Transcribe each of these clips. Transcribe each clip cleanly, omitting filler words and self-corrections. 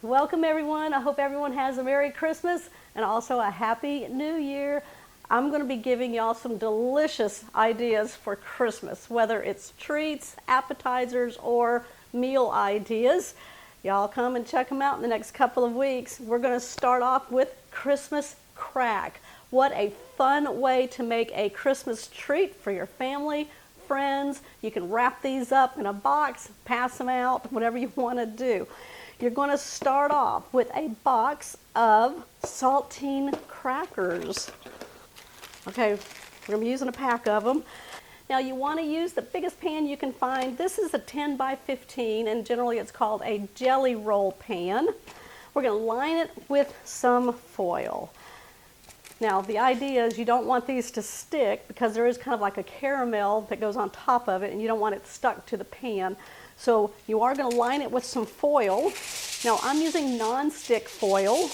Welcome everyone. I hope everyone has a Merry Christmas and also a Happy New Year. I'm going to be giving y'all some delicious ideas for Christmas, whether it's treats, appetizers, or meal ideas. Y'all come and check them out in the next couple of weeks. We're going to start off with Christmas crack. What a fun way to make a Christmas treat for your family, friends. You can wrap these up in a box, pass them out, whatever you want to do. You're going to start off with a box of saltine crackers. Okay, we're going to be using a pack of them. Now you want to use the biggest pan you can find. This is a 10 by 15 and generally it's called a jelly roll pan. We're going to line it with some foil. Now the idea is you don't want these to stick because there is kind of like a caramel that goes on top of it and you don't want it stuck to the pan. So you are going to line it with some foil. Now I'm using non-stick foil.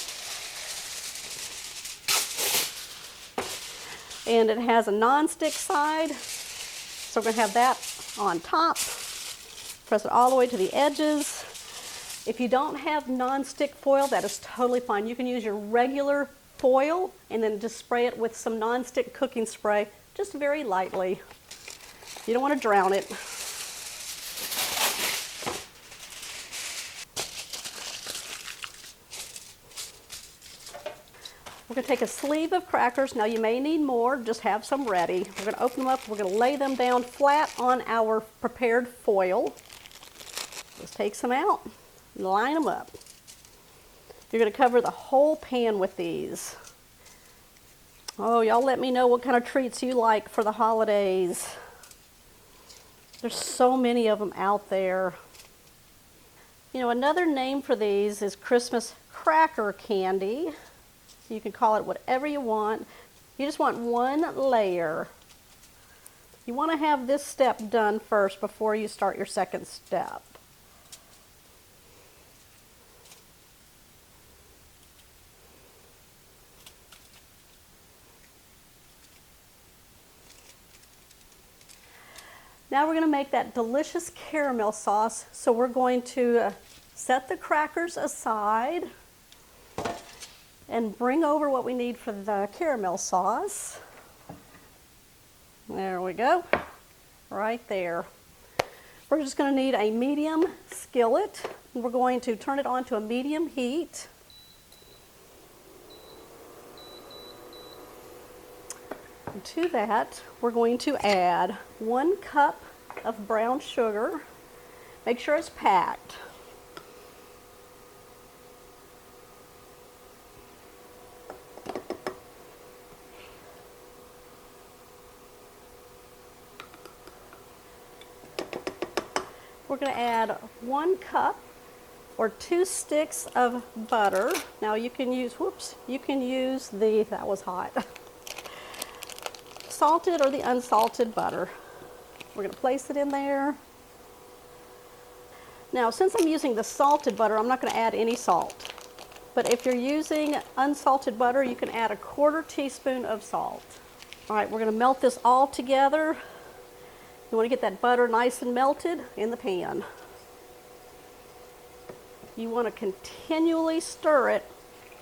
And it has a non-stick side. So we're going to have that on top. Press it all the way to the edges. If you don't have non-stick foil, that is totally fine. You can use your regular foil and then just spray it with some non-stick cooking spray, just very lightly. You don't want to drown it. We're going to take a sleeve of crackers. Now you may need more, just have some ready. We're going to open them up, we're going to lay them down flat on our prepared foil. Just take some out, line them up. You're going to cover the whole pan with these. Oh, y'all let me know what kind of treats you like for the holidays. There's so many of them out there. You know, another name for these is Christmas cracker candy. You can call it whatever you want. You just want one layer. You want to have this step done first before you start your second step. Now we're going to make that delicious caramel sauce. So we're going to set the crackers aside and bring over what we need for the caramel sauce. There we go, right there. We're just going to need a medium skillet. We're going to turn it on to a medium heat. And to that, we're going to add 1 cup of brown sugar. Make sure it's packed. We're going to add 1 cup or 2 sticks of butter. Now you can use, that was hot, salted or the unsalted butter. We're going to place it in there. Now since I'm using the salted butter, I'm not going to add any salt. But if you're using unsalted butter, you can add a 1/4 teaspoon of salt. All right, we're going to melt this all together. You want to get that butter nice and melted in the pan. You want to continually stir it.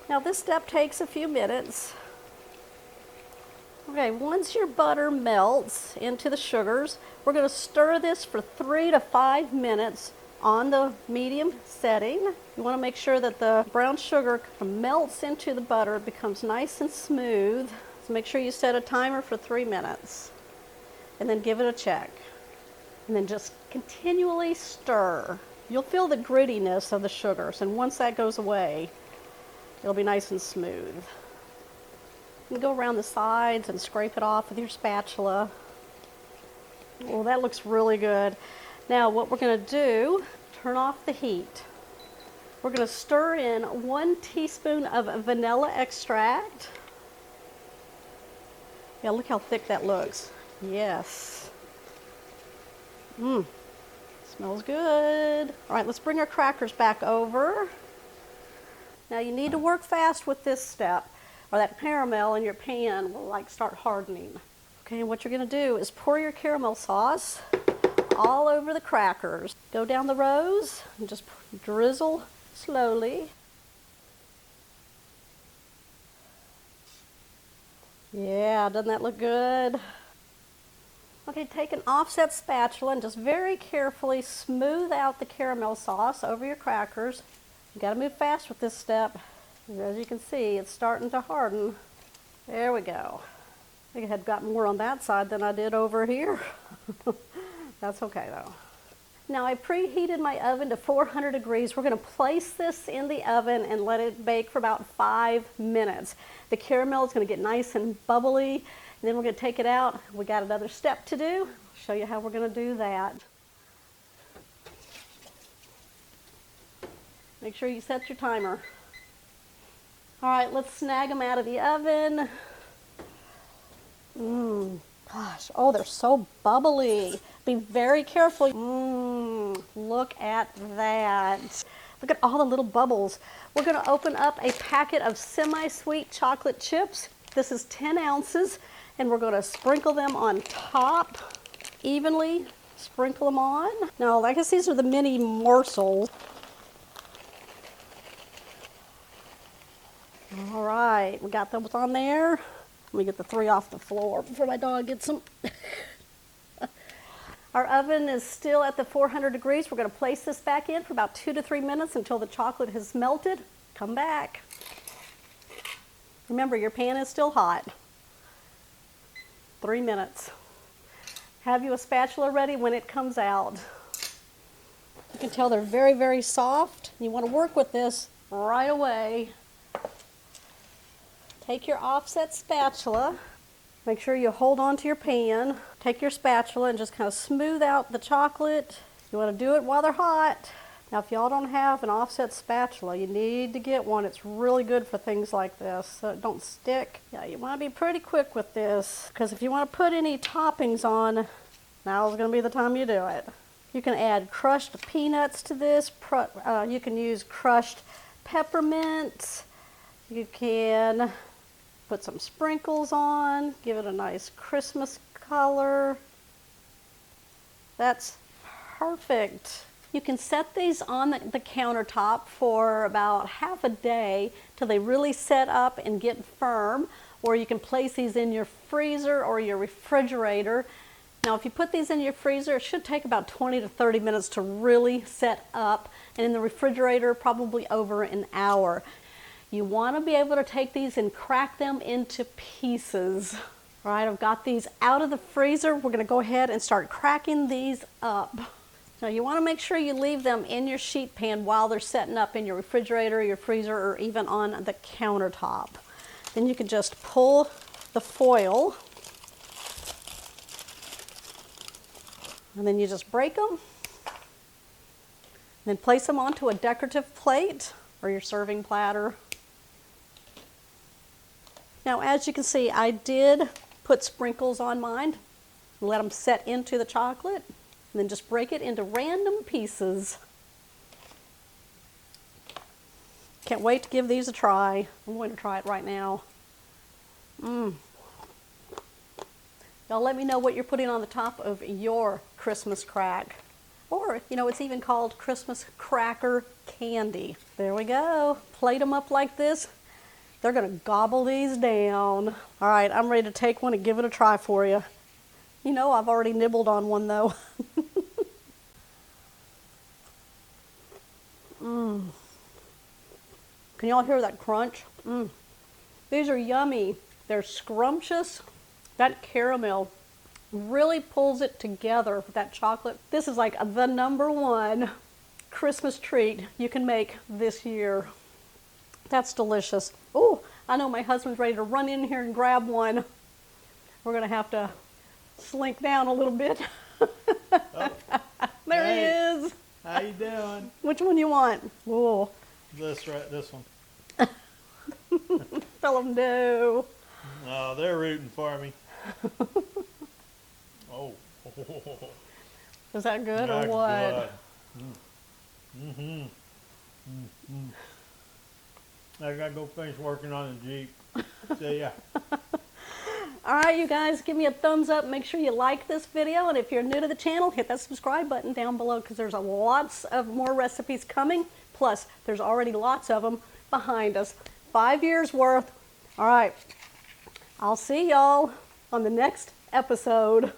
Now this step takes a few minutes. Okay, once your butter melts into the sugars, we're going to stir this for 3 to 5 minutes on the medium setting. You want to make sure that the brown sugar melts into the butter, it becomes nice and smooth. So make sure you set a timer for 3 minutes. And then give it a check. And then just continually stir. You'll feel the grittiness of the sugars, and once that goes away, it'll be nice and smooth. You can go around the sides and scrape it off with your spatula. Well, that looks really good. Now what we're going to do, turn off the heat. We're going to stir in 1 teaspoon of vanilla extract. Yeah, look how thick that looks. Yes. Smells good. All right, let's bring our crackers back over. Now you need to work fast with this step, or that caramel in your pan will like start hardening. Okay, and what you're going to do is pour your caramel sauce all over the crackers. Go down the rows and just drizzle slowly. Yeah, doesn't that look good? Okay, take an offset spatula and just very carefully smooth out the caramel sauce over your crackers. You gotta move fast with this step. As you can see, it's starting to harden. There we go. I think I had got more on that side than I did over here. That's okay though. Now I preheated my oven to 400 degrees. We're gonna place this in the oven and let it bake for about 5 minutes. The caramel is gonna get nice and bubbly, and then we're gonna take it out. We got another step to do. I'll show you how we're gonna do that. Make sure you set your timer. All right, let's snag them out of the oven. Gosh, oh, they're so bubbly. Be very careful. Look at that. Look at all the little bubbles. We're gonna open up a packet of semi-sweet chocolate chips. This is 10 ounces, and we're gonna sprinkle them on top, evenly sprinkle them on. Now, I guess these are the mini morsels. All right, we got those on there. Let me get the 3 off the floor before my dog gets them. Our oven is still at the 400 degrees. We're going to place this back in for about 2 to 3 minutes until the chocolate has melted. Come back. Remember, your pan is still hot. 3 minutes. Have you a spatula ready when it comes out? You can tell they're very, very soft. You want to work with this right away. Take your offset spatula. Make sure you hold on to your pan. Take your spatula and just kind of smooth out the chocolate. You want to do it while they're hot. Now, if y'all don't have an offset spatula, you need to get one. It's really good for things like this, so it don't stick. Yeah, you want to be pretty quick with this, because if you want to put any toppings on, now's going to be the time you do it. You can add crushed peanuts to this. You can use crushed peppermint. You can put some sprinkles on, give it a nice Christmas color. That's perfect. You can set these on the countertop for about half a day till they really set up and get firm, or you can place these in your freezer or your refrigerator. Now, if you put these in your freezer, it should take about 20 to 30 minutes to really set up, and in the refrigerator, probably over an hour. You want to be able to take these and crack them into pieces. All right, I've got these out of the freezer. We're going to go ahead and start cracking these up. Now, you want to make sure you leave them in your sheet pan while they're setting up in your refrigerator, your freezer, or even on the countertop. Then you can just pull the foil, and then you just break them, then place them onto a decorative plate or your serving platter. Now, as you can see, I did put sprinkles on mine. Let them set into the chocolate, and then just break it into random pieces. Can't wait to give these a try. I'm going to try it right now. Y'all let me know what you're putting on the top of your Christmas crack. Or, you know, it's even called Christmas cracker candy. There we go. Plate them up like this. They're going to gobble these down. All right, I'm ready to take one and give it a try for you. You know, I've already nibbled on one, though. Can y'all hear that crunch? These are yummy. They're scrumptious. That caramel really pulls it together with that chocolate. This is like the #1 Christmas treat you can make this year. That's delicious. Oh, I know my husband's ready to run in here and grab one. We're going to have to slink down a little bit. Oh, there hey, he is. How you doing? Which one you want? Oh, This one. tell them no. Oh, they're rooting for me. Oh. Is that good or That's what? good. I gotta go finish working on the Jeep. See ya. All right, you guys, give me a thumbs up. Make sure you like this video. And if you're new to the channel, hit that subscribe button down below, because there's lots of more recipes coming. Plus, there's already lots of them behind us. 5 years worth. All right, I'll see y'all on the next episode.